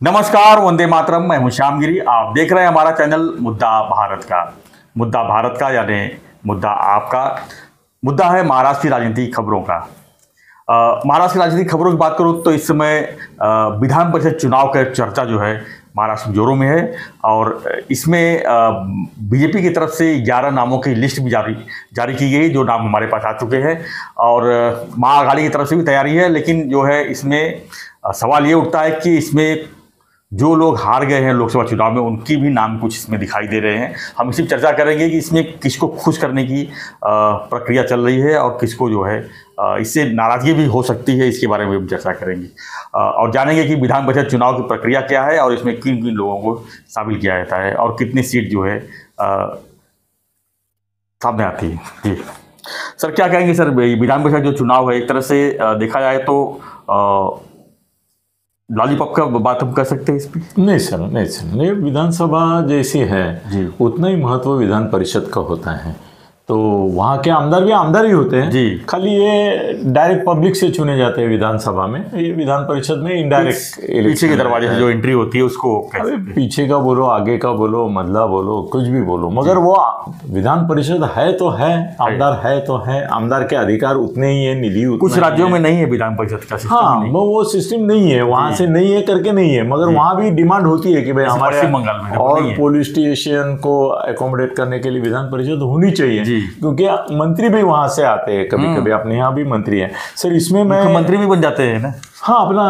नमस्कार, वंदे मातरम। मैं हूं श्यामगिरी। आप देख रहे हैं हमारा चैनल मुद्दा भारत का। मुद्दा भारत का यानी मुद्दा आपका। मुद्दा है महाराष्ट्र की राजनीतिक खबरों का। महाराष्ट्र की राजनीतिक खबरों की बात करूं तो इस समय विधान परिषद चुनाव का चर्चा जो है महाराष्ट्र में जोरों में है और इसमें बीजेपी की तरफ से 11 नामों की लिस्ट भी जारी की गई, जो नाम हमारे पास आ चुके हैं और महाअघाड़ी की तरफ से भी तैयारी है। लेकिन जो है इसमें सवाल ये उठता है कि इसमें जो लोग हार गए हैं लोकसभा चुनाव में उनकी भी नाम कुछ इसमें दिखाई दे रहे हैं। हम इसी पर चर्चा करेंगे कि इसमें किसको खुश करने की प्रक्रिया चल रही है और किसको जो है इससे नाराजगी भी हो सकती है। इसके बारे में हम चर्चा करेंगे और जानेंगे कि विधान परिषद चुनाव की प्रक्रिया क्या है और इसमें किन किन लोगों को शामिल किया जाता है और कितनी सीट जो है सामने आती है। जी सर, क्या कहेंगे सर? विधान परिषद जो चुनाव है एक तरह से देखा जाए तो लॉलीपॉप का बात हम कर सकते हैं इस पर? नहीं सर, ये विधानसभा जैसी है उतना ही महत्व विधान परिषद का होता है। तो वहाँ के आमदार भी आमदार ही होते हैं जी। खाली ये डायरेक्ट पब्लिक से चुने जाते हैं विधानसभा में। ये विधान परिषद में इनडायरेक्ट पीछे के दरवाजे से जो एंट्री होती है उसको पीछे का बोलो, आगे का बोलो, मधला बोलो, कुछ भी बोलो, मगर वो विधान परिषद है तो है, आमदार है तो है। आमदार के अधिकार उतने ही है, निधि कुछ राज्यों में नहीं है विधान परिषद का सिस्टम। हाँ, वो सिस्टम नहीं है, वहाँ से नहीं है करके नहीं है, मगर वहाँ भी डिमांड होती है कि भाई हमारे बंगाल में और पुलिस स्टेशन को एकोमोडेट करने के लिए विधान परिषद होनी चाहिए, क्योंकि मंत्री भी वहां से आते हैं। कभी कभी अपने यहाँ भी मंत्री हैं सर। इसमें मैं मंत्री भी बन जाते हैं ना। हाँ, अपना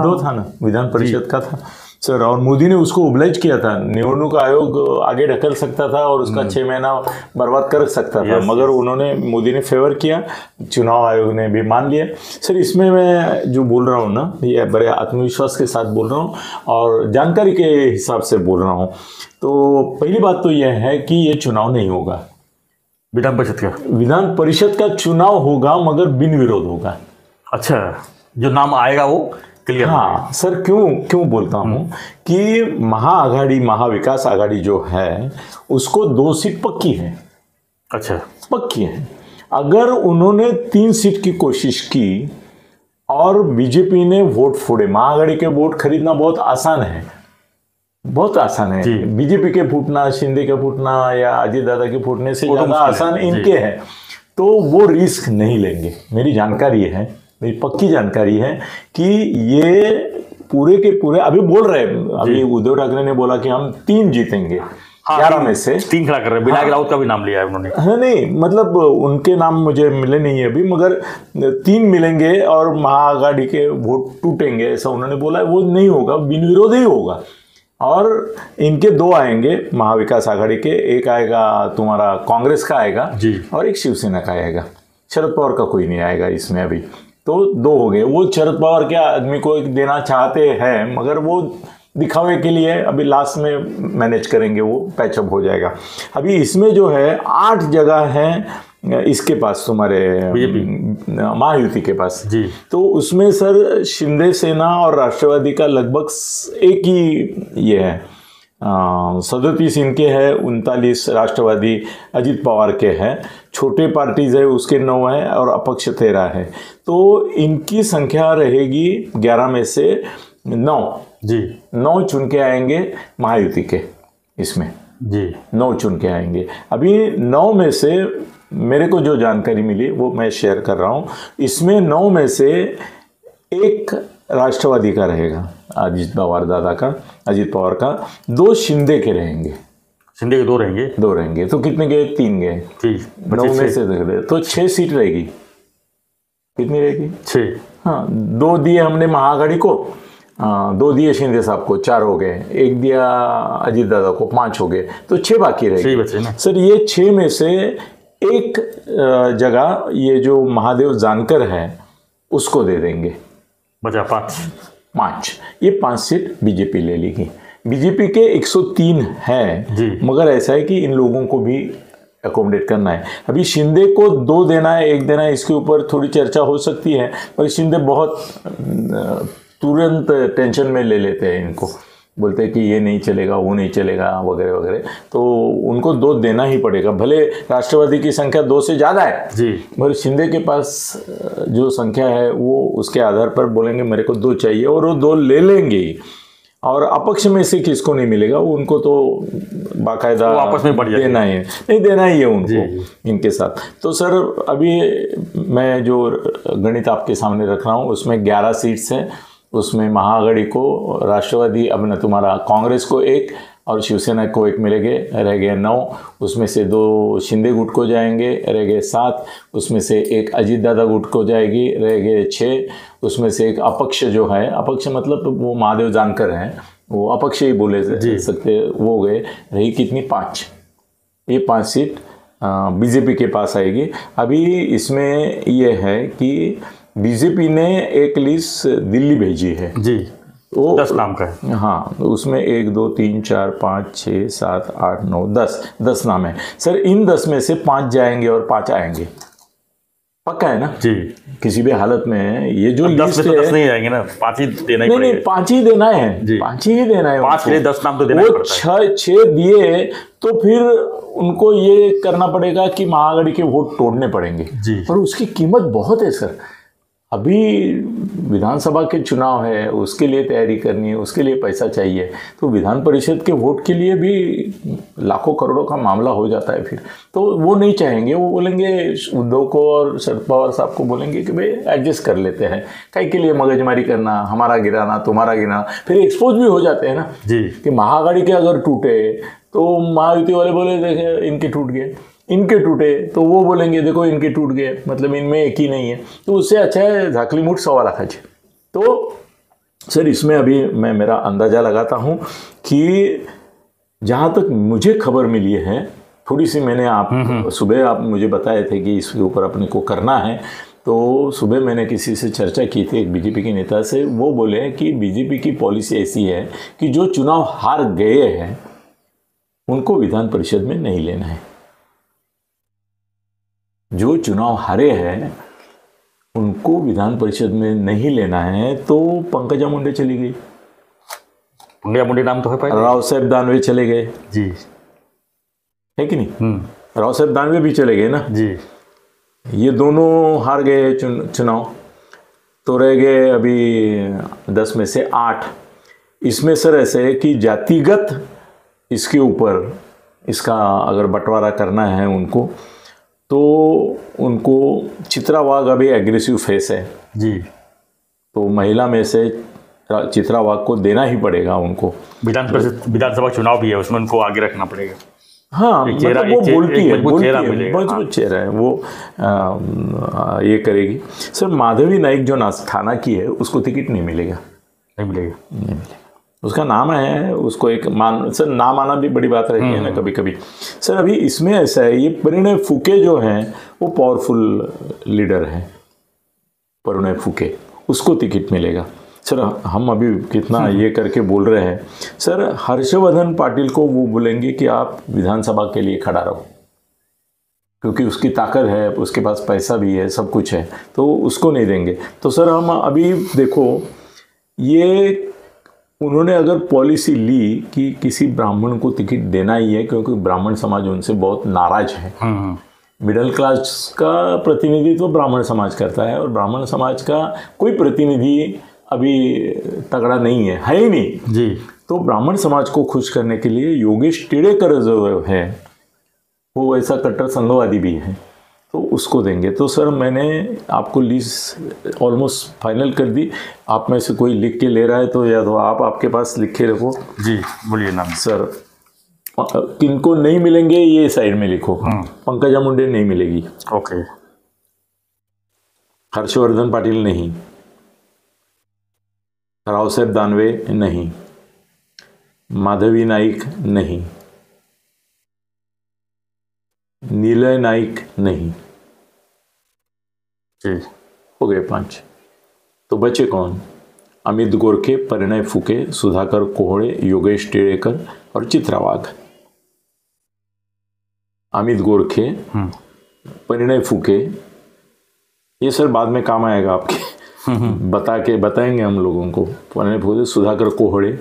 दो था ना विधान परिषद का था सर। और मोदी ने उसको ओब्लाइज किया था। निवडणूक आयोग आगे ढकल सकता था और उसका 6 महीना बर्बाद कर सकता था, मगर मोदी ने फेवर किया, चुनाव आयोग ने भी मान लिया सर। इसमें मैं जो बोल रहा हूँ ना, ये बड़े आत्मविश्वास के साथ बोल रहा हूँ और जानकारी के हिसाब से बोल रहा हूँ। तो पहली बात तो यह है कि ये चुनाव नहीं होगा विधान परिषद का चुनाव होगा, मगर बिन विरोध होगा। अच्छा, जो नाम आएगा वो क्लियर? हाँ सर, क्यों बोलता हूँ कि महाअघाड़ी, महाविकास आघाड़ी जो है उसको 2 सीट पक्की है। अच्छा, पक्की है। अगर उन्होंने 3 सीट की कोशिश की और बीजेपी ने वोट फोड़े, महाअघाड़ी के वोट खरीदना बहुत आसान है, बहुत आसान है। बीजेपी के फूटना, शिंदे के फूटना या अजीत दादा के फूटने से ज्यादा आसान इनके है। तो वो रिस्क नहीं लेंगे। मेरी जानकारी है, मेरी पक्की जानकारी है कि ये पूरे के पूरे अभी बोल रहे हैं, अभी उद्धव ठाकरे ने बोला कि हम 3 जीतेंगे। 11 में से 3 खड़ा कर रहे हैं। विनायक राउत का भी नाम लिया है उन्होंने। हाँ, नहीं मतलब उनके नाम मुझे मिले नहीं है अभी, मगर 3 मिलेंगे और महाअघाड़ी के वोट टूटेंगे ऐसा उन्होंने बोला है। वो नहीं होगा, बिन विरोध ही होगा। और इनके 2 आएंगे महाविकास आघाड़ी के, एक आएगा तुम्हारा कांग्रेस का आएगा और एक शिवसेना का आएगा। शरद पवार का कोई नहीं आएगा इसमें अभी। तो 2 हो गए। वो शरद पवार के आदमी को देना चाहते हैं, मगर वो दिखावे के लिए अभी लास्ट में मैनेज करेंगे, वो पैचअप हो जाएगा। अभी इसमें जो है 8 जगह है इसके पास, तुम्हारे महायुति के पास जी। तो उसमें सर शिंदे सेना और राष्ट्रवादी का लगभग एक ही ये है। 37 इनके है, 39 राष्ट्रवादी अजीत पवार के हैं। छोटे पार्टीज है उसके 9 है और अपक्ष 13 है। तो इनकी संख्या रहेगी 11 में से 9 जी। 9 चुन के आएंगे महायुति के इसमें जी। 9 चुन के आएंगे। अभी 9 में से मेरे को जो जानकारी मिली वो मैं शेयर कर रहा हूँ। इसमें 9 में से 1 राष्ट्रवादी का रहेगा, अजीत पवार दादा का, अजीत पवार का। 2 शिंदे के रहेंगे। शिंदे के 2 रहेंगे। 2 रहेंगे। तो कितने गए? 3 गए। 9 में से तो 6 सीट रहेगी। कितनी रहेगी? 6। हाँ, 2 दिए हमने महाअघाड़ी को, 2 दिए शिंदे साहब को, 4 हो गए। 1 दिया अजीत दादा को, 5 हो गए। तो 6 बाकी रहेगी सर। ये 6 में से 1 जगह ये जो महादेव जानकर है उसको दे देंगे, बचा 5। ये 5 सीट बीजेपी ले लेगी। बीजेपी के 103 है, मगर ऐसा है कि इन लोगों को भी अकोमोडेट करना है। अभी शिंदे को 2 देना है, 1 देना है, इसके ऊपर थोड़ी चर्चा हो सकती है, पर शिंदे बहुत तुरंत टेंशन में ले लेते हैं इनको। बोलते हैं कि ये नहीं चलेगा, वो नहीं चलेगा वगैरह वगैरह। तो उनको 2 देना ही पड़ेगा, भले राष्ट्रवादी की संख्या 2 से ज़्यादा है जी, मगर शिंदे के पास जो संख्या है वो उसके आधार पर बोलेंगे मेरे को 2 चाहिए, और वो 2 ले लेंगे ही। और अपक्ष में से किसको नहीं मिलेगा, उनको तो बाकायदा आपस में बढ़ जाएगा, देना ही नहीं, देना ही है उनको इनके साथ। तो सर अभी मैं जो गणित आपके सामने रख रहा हूँ उसमें 11 सीट्स हैं, उसमें महाआघाड़ी को, राष्ट्रवादी अपना तुम्हारा कांग्रेस को 1 और शिवसेना को 1 मिलेंगे, रह गए 9। उसमें से 2 शिंदे गुट को जाएंगे, रह गए 7। उसमें से 1 अजीत दादा गुट को जाएगी, रह गए 6। उसमें से 1 अपक्ष जो है, अपक्ष मतलब वो महादेव जानकर हैं, वो अपक्ष ही बोले सकते, वो गए, रही कितनी 5। ये 5 सीट बीजेपी के पास आएगी। अभी इसमें ये है कि बीजेपी ने एक लिस्ट दिल्ली भेजी है जी, वो 10 नाम का है। हाँ, उसमें 1 2 3 4 5 6 7 8 9 10 नाम है सर। इन 10 में से 5 जाएंगे और 5 आएंगे, पक्का है ना जी, किसी भी हालत में। ये जो 10 में तो 10 नहीं आएंगे ना, 5 ही देना ही नहीं पड़ेगा। नहीं 5 ही देना है, 5 ही देना है। 5 के लिए 10 नाम तो देना ही वो पड़ता है। 6 दिए तो फिर उनको ये करना पड़ेगा कि महाआघाड़ी के वोट तोड़ने पड़ेंगे जी, और उसकी कीमत बहुत है सर। अभी विधानसभा के चुनाव है, उसके लिए तैयारी करनी है, उसके लिए पैसा चाहिए, तो विधान परिषद के वोट के लिए भी लाखों करोड़ों का मामला हो जाता है फिर। तो वो नहीं चाहेंगे, वो बोलेंगे उद्धव को और शरद पवार साहब को बोलेंगे कि भाई एडजस्ट कर लेते हैं, काहे के लिए मगजमारी करना, हमारा गिराना तुम्हारा गिराना। फिर एक्सपोज भी हो जाते हैं ना जी, कि महाआघाड़ी के अगर टूटे तो महायुति वाले बोले देखे इनके टूट गए, इनके टूटे तो वो बोलेंगे देखो इनके टूट गए, मतलब इनमें एक ही नहीं है। तो उससे अच्छा है झाकली मुठ 1.25 लाख है। तो सर इसमें अभी मैं मेरा अंदाज़ा लगाता हूँ कि जहाँ तक मुझे खबर मिली है थोड़ी सी, मैंने आप सुबह आप मुझे बताए थे कि इसके ऊपर अपने को करना है, तो सुबह मैंने किसी से चर्चा की थी एक बीजेपी के नेता से। वो बोले कि बीजेपी की पॉलिसी ऐसी है कि जो चुनाव हार गए हैं उनको विधान परिषद में नहीं लेना है, जो चुनाव हारे हैं उनको विधान परिषद में नहीं लेना है। तो पंकजा मुंडे चली गई, पंकजा मुंडे नाम तो है पहले, राव साहब दानवे चले गए जी, है कि नहीं, राव साहब दानवे भी चले गए ना जी, ये दोनों हार गए चुनाव। तो रह गए अभी 10 में से 8। इसमें सर ऐसे है कि जातिगत इसके ऊपर इसका अगर बंटवारा करना है उनको, तो उनको चित्रा वाघ अभी एग्रेसिव फेस है जी, तो महिला में से चित्रा वाघ को देना ही पड़ेगा उनको। विधानसभा चुनाव भी है, उसमें उनको आगे रखना पड़ेगा। हाँ मतलब वो बोलती है, मजबूत चेहरा है वो, ये करेगी। सर माधवी नाइक जो थाना की है उसको टिकट नहीं मिलेगा, नहीं मिलेगा, नहीं मिलेगा। उसका नाम है, उसको एक सर नाम आना भी बड़ी बात रहती है ना कभी कभी। सर अभी इसमें ऐसा है, ये परिणय फुके जो हैं वो पावरफुल लीडर हैं, परिणय फुके, उसको टिकट मिलेगा। सर हम अभी कितना ये करके बोल रहे हैं, सर हर्षवर्धन पाटिल को वो बोलेंगे कि आप विधानसभा के लिए खड़ा रहो, क्योंकि उसकी ताकत है, उसके पास पैसा भी है, सब कुछ है, तो उसको नहीं देंगे। तो सर हम अभी देखो, ये उन्होंने अगर पॉलिसी ली कि किसी ब्राह्मण को टिकट देना ही है, क्योंकि ब्राह्मण समाज उनसे बहुत नाराज है। मिडिल क्लास का प्रतिनिधित्व ब्राह्मण समाज करता है और ब्राह्मण समाज का कोई प्रतिनिधि अभी तगड़ा नहीं है ही नहीं जी। तो ब्राह्मण समाज को खुश करने के लिए योगेश टिड़ेकर जो है वो ऐसा कट्टर संघवादी भी है, तो उसको देंगे। तो सर मैंने आपको लिस्ट ऑलमोस्ट फाइनल कर दी। आप में से कोई लिख के ले रहा है तो या तो आप आपके पास लिखे रखो। जी बोलिए नाम। सर किनको नहीं मिलेंगे ये साइड में लिखो। पंकजा मुंडे नहीं मिलेगी, ओके। हर्षवर्धन पाटिल नहीं, राव साहब दानवे नहीं, माधवी नाइक नहीं, नीलय नाइक नहीं। जी हो गए 5। तो बचे कौन? अमित गोरखे, परिणय फुके, सुधाकर कोहड़े, योगेश टिड़ेकर और चित्रा वाघ। अमित गोरखे, परिणय फुके, ये सर बाद में काम आएगा आपके बताएंगे हम लोगों को। परिणय फुके, सुधाकर कोहड़े,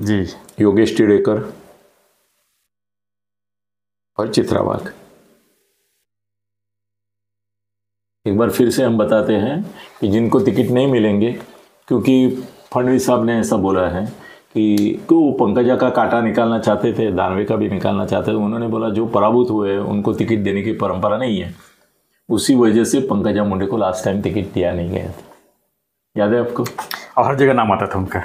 जी। योगेश टिड़ेकर और चित्रा वाघ। एक बार फिर से हम बताते हैं कि जिनको टिकट नहीं मिलेंगे, क्योंकि फडणवीस साहब ने ऐसा बोला है कि वो पंकजा का कांटा निकालना चाहते थे, दानवे का भी निकालना चाहते थे। उन्होंने बोला जो पराभूत हुए उनको टिकट देने की परंपरा नहीं है, उसी वजह से पंकजा मुंडे को लास्ट टाइम टिकट दिया नहीं गया था। याद है आपको? और हर जगह नाम आता था उनका,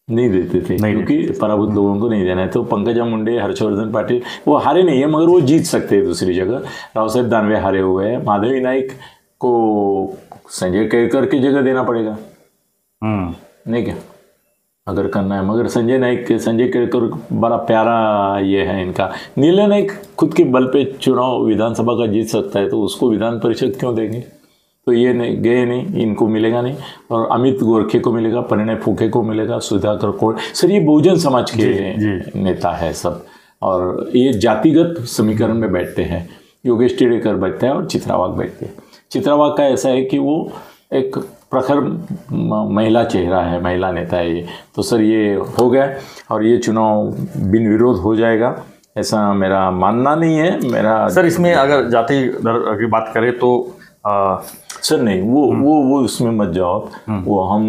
नहीं देते थे क्योंकि पराभूत लोगों को नहीं देना है। तो पंकजा मुंडे, हर्षवर्धन पाटिल वो हारे नहीं है, मगर वो जीत सकते हैं दूसरी जगह। राव साहेब दानवे हारे हुए हैं। माधवी नाइक को संजय केरकर की जगह देना पड़ेगा, नहीं क्या, अगर करना है। मगर संजय केरकर बड़ा प्यारा ये है इनका। नीलय नाइक खुद के बल पे चुनाव विधानसभा का जीत सकता है, तो उसको विधान परिषद क्यों देंगे? तो ये नहीं गए, नहीं, इनको मिलेगा नहीं। और अमित गोरखे को मिलेगा, परिणय फूके को मिलेगा, सुधाकर कोल। सर ये बहुजन समाज के नेता है सब, और ये जातिगत समीकरण में बैठते हैं। योगेश टिड़ेकर बैठते हैं और चित्रा वाघ बैठते हैं। चित्रा वाघ का ऐसा है कि वो एक प्रखर महिला चेहरा है, महिला नेता है ये। तो सर ये हो गया और ये चुनाव बिन विरोध हो जाएगा, ऐसा मेरा मानना नहीं है। मेरा सर इसमें अगर जाति दर की बात करें तो सर नहीं, वो उसमें मत जाओ। वो हम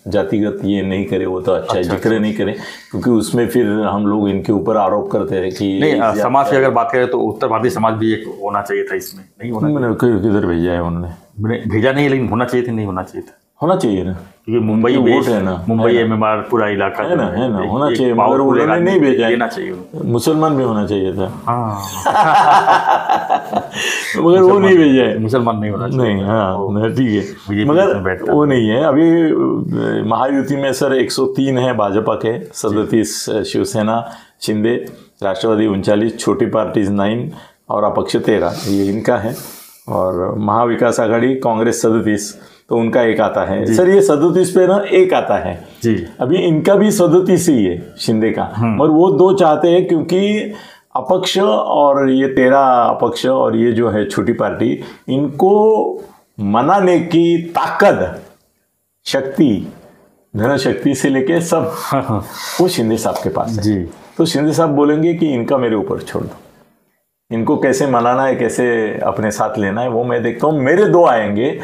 जातिगत ये नहीं करें, वो तो अच्छा जिक्र नहीं करें, क्योंकि उसमें फिर हम लोग इनके ऊपर आरोप करते हैं कि नहीं। समाज की अगर बात करें तो उत्तर भारतीय समाज भी एक होना चाहिए था, इसमें नहीं होना। मैंने किधर भेजा है उन्होंने? भेजा नहीं, लेकिन होना चाहिए था, नहीं होना चाहिए था। होना चाहिए ना, क्योंकि मुंबई वोट है ना, मुंबई MMR पूरा इलाका है ना, होना चाहिए। मगर उन्होंने नहीं भेजा, देना चाहिए। मुसलमान भी होना चाहिए था, मगर वो नहीं भेजा है। मुसलमान नहीं होना चाहिए। नहीं, हाँ ठीक है, मगर वो नहीं है। अभी महायुति में सर 103 है भाजपा के, 37 शिवसेना शिंदे, राष्ट्रवादी 39, छोटी पार्टीज 9 और अपक्ष 13, ये इनका है। और महाविकास आघाड़ी कांग्रेस 37, तो उनका एक आता है। सर ये 37 पे ना एक आता है जी। अभी इनका भी 37 ही है शिंदे का, और वो 2 चाहते हैं, क्योंकि अपक्ष और ये 13 अपक्ष और ये जो है छोटी पार्टी, इनको मनाने की ताकत, शक्ति, धन शक्ति से लेके सब वो शिंदे साहब के पास है जी। तो शिंदे साहब बोलेंगे कि इनका मेरे ऊपर छोड़ दो, इनको कैसे मनाना है, कैसे अपने साथ लेना है वो मैं देखता हूँ। मेरे 2 आएंगे।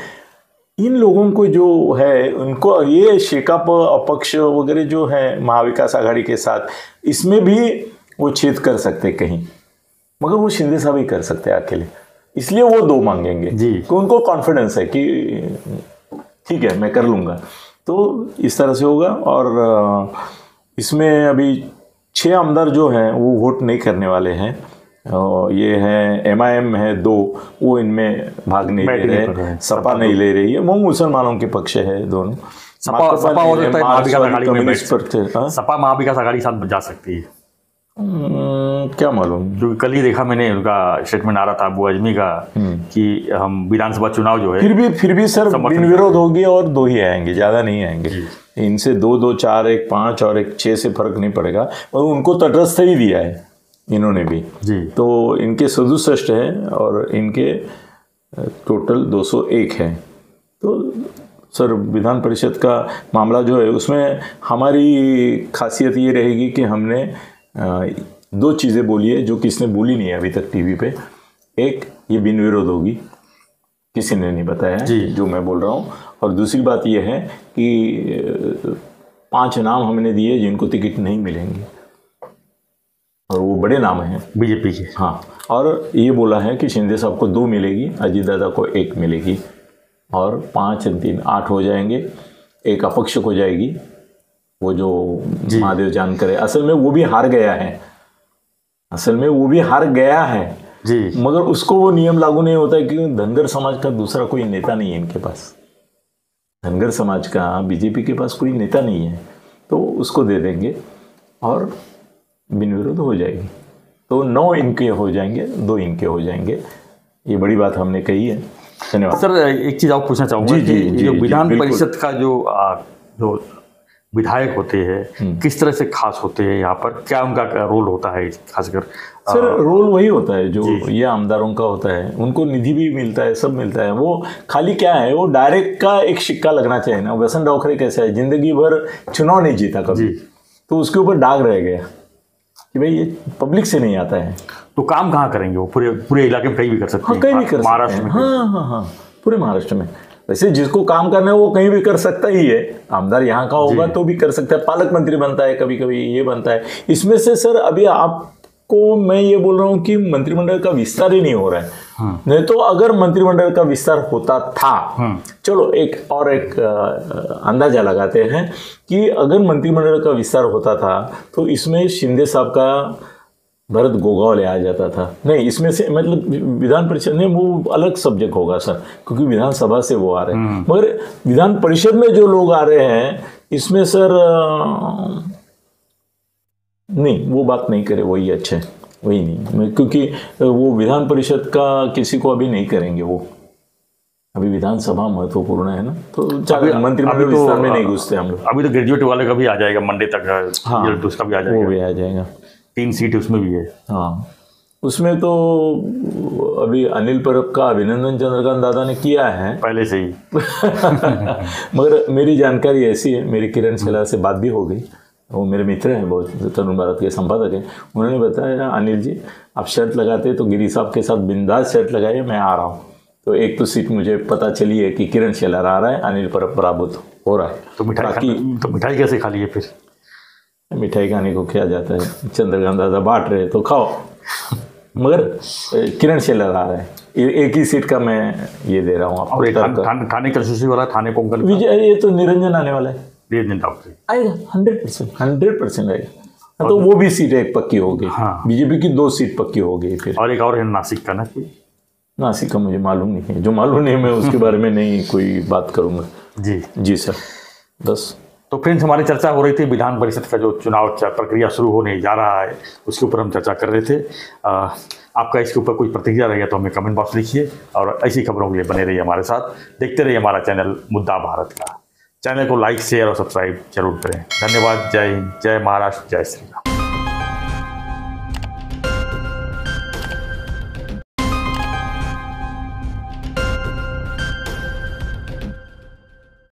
इन लोगों को जो है उनको ये शेकाप अपक्ष वगैरह जो है महाविकास आघाड़ी के साथ, इसमें भी वो छेद कर सकते कहीं, मगर वो शिंदे साहब ही कर सकते हैं अकेले, इसलिए वो 2 मांगेंगे जी। तो उनको कॉन्फिडेंस है कि ठीक है मैं कर लूँगा। तो इस तरह से होगा। और इसमें अभी 6 आमदार जो हैं वो वोट नहीं करने वाले हैं। ये है MIM है 2, वो इनमें भाग नहीं ले रहे, सपा नहीं ले रही है, वो मुसलमानों के पक्ष है दोनों। सपा हो सकता है महाविकास आघाड़ी में बैठ, सपा महाविकास आघाड़ी के साथ जा सकती है, क्या मालूम, जो कल ही देखा मैंने उनका स्टेटमेंट आ रहा था अबू आजमी का कि हम विधानसभा चुनाव जो है फिर भी सर बिन विरोध होगी और 2 ही आएंगे, ज़्यादा नहीं आएंगे। इनसे 2, 4, 1, 5 और 1, 6 से फर्क नहीं पड़ेगा। और उनको तटस्थ ही दिया है इन्होंने भी जी। तो इनके 67 है और इनके टोटल 201 है। तो सर विधान परिषद का मामला जो है उसमें हमारी खासियत ये रहेगी कि हमने 2 चीज़ें बोली है जो किसने बोली नहीं है अभी तक टीवी पे। एक, ये बिन विरोध होगी, किसी ने नहीं बताया जो मैं बोल रहा हूँ। और दूसरी बात ये है कि 5 नाम हमने दिए जिनको टिकट नहीं मिलेंगे, और वो बड़े नाम हैं बीजेपी के। हाँ, और ये बोला है कि शिंदे साहब को 2 मिलेगी, अजीत दादा को 1 मिलेगी, और 5 और 3 8 हो जाएंगे। एक अपक्ष हो जाएगी, वो जो महादेव जानकर है, असल में वो भी हार गया है, जी। मगर उसको वो नियम लागू नहीं होता है क्योंकि धनगर समाज का दूसरा कोई नेता नहीं है इनके पास। धनगर समाज का बीजेपी के पास कोई नेता नहीं है, तो उसको दे देंगे और बिन विरोध हो जाएगी। तो 9 इनके हो जाएंगे, 2 इनके हो जाएंगे। ये बड़ी बात हमने कही है। धन्यवाद सर। एक चीज़ और पूछना चाहूँगा कि जो विधान परिषद का जो विधायक होते हैं किस तरह से खास होते हैं, यहाँ पर क्या उनका रोल होता है खासकर? सर रोल वही होता है जो ये आमदारों का होता है, उनको निधि भी मिलता है, सब मिलता है। वो खाली क्या है, वो डायरेक्ट का एक सिक्का लगना चाहिए ना। वसंत डोखरे कैसा है, जिंदगी भर चुनाव नहीं जीता कभी, तो उसके ऊपर दाग रह गया कि भाई ये पब्लिक से नहीं आता है। तो काम कहाँ करेंगे वो? पूरे पूरे इलाके में कहीं भी कर सकते हाँ, हैं? कहीं भी कर सकते महाराष्ट्र हैं। में? हाँ, पूरे महाराष्ट्र में। वैसे जिसको काम करना है वो कहीं भी कर सकता ही है। आमदार यहाँ का होगा तो भी कर सकता है, पालक मंत्री बनता है, कभी कभी ये बनता है। इसमें से सर अभी आपको मैं ये बोल रहा हूँ कि मंत्रिमंडल का विस्तार ही नहीं हो रहा है। नहीं तो अगर मंत्रिमंडल का विस्तार होता था, चलो एक अंदाजा लगाते हैं कि अगर मंत्रिमंडल का विस्तार होता था तो इसमें शिंदे साहब का भरत गोगावले आ जाता था। नहीं, इसमें से मतलब विधान परिषद में वो अलग सब्जेक्ट होगा सर, क्योंकि विधानसभा से वो आ रहे हैं। मगर विधान परिषद में जो लोग आ रहे हैं इसमें सर नहीं, वो बात नहीं करे, वही अच्छे, वही नहीं, क्योंकि वो विधान परिषद का किसी को अभी नहीं करेंगे। वो अभी विधानसभा महत्वपूर्ण है ना, तो मंत्रिमंडल विस्तार में नहीं घुसते हम लोग। अभी तो ग्रेजुएट वाले का भी आ जाएगा मंडे तक। हाँ, तो उसका भी आ जाएगा, वो भी आ जाएगा। 3 सीट उसमें भी है। हाँ, उसमें तो अभी अनिल परब का अभिनंदन चंद्रकांत दादा ने किया है पहले से ही। मगर मेरी जानकारी ऐसी है, मेरी किरण शेलार से बात भी हो गई, वो मेरे मित्र हैं बहुत, तरुण भारत के संपादक हैं। उन्होंने बताया अनिल जी आप शर्त लगाते तो गिरी साहब के साथ बिंदास शर्त लगाइए, मैं आ रहा हूँ। तो एक तो सीट मुझे पता चली है कि किरण शेलार आ रहा है, अनिल परब पराभूत हो रहा है। तो मिठाई कैसे खा लिए फिर? मिठाई खाने को क्या जाता है, चंद्रकांत दादा बांट रहे तो खाओ। मगर किरण शेलार आ रहा है, एक ही सीट का मैं ये दे रहा हूँ आपको। और थाने कंस्टिट्यूंसी वाला, थाने पोंगल विजय, ये तो निरंजन आने वाला है, आएगा 100% आएगा। तो वो भी सीट एक पक्की होगी। हाँ। बीजेपी की 2 सीट पक्की हो गई फिर। और एक और है नासिक का ना, कोई नासिक का मुझे मालूम नहीं है, जो मालूम नहीं है मैं उसके बारे में नहीं कोई बात करूंगा। जी सर, बस। तो फ्रेंड्स, हमारी चर्चा हो रही थी विधान परिषद का जो चुनाव प्रक्रिया शुरू होने जा रहा है उसके ऊपर हम चर्चा कर रहे थे। आपका इसके ऊपर कोई प्रतिक्रिया रहेगा तो हमें कमेंट बॉक्स लिखिए, और ऐसी खबरों के लिए बने रहिए हमारे साथ, देखते रहिए हमारा चैनल मुद्दा भारत का। चैनल को लाइक, शेयर और सब्सक्राइब जरूर करें। धन्यवाद। जय हिंद, जय महाराष्ट्र, जय श्री राम।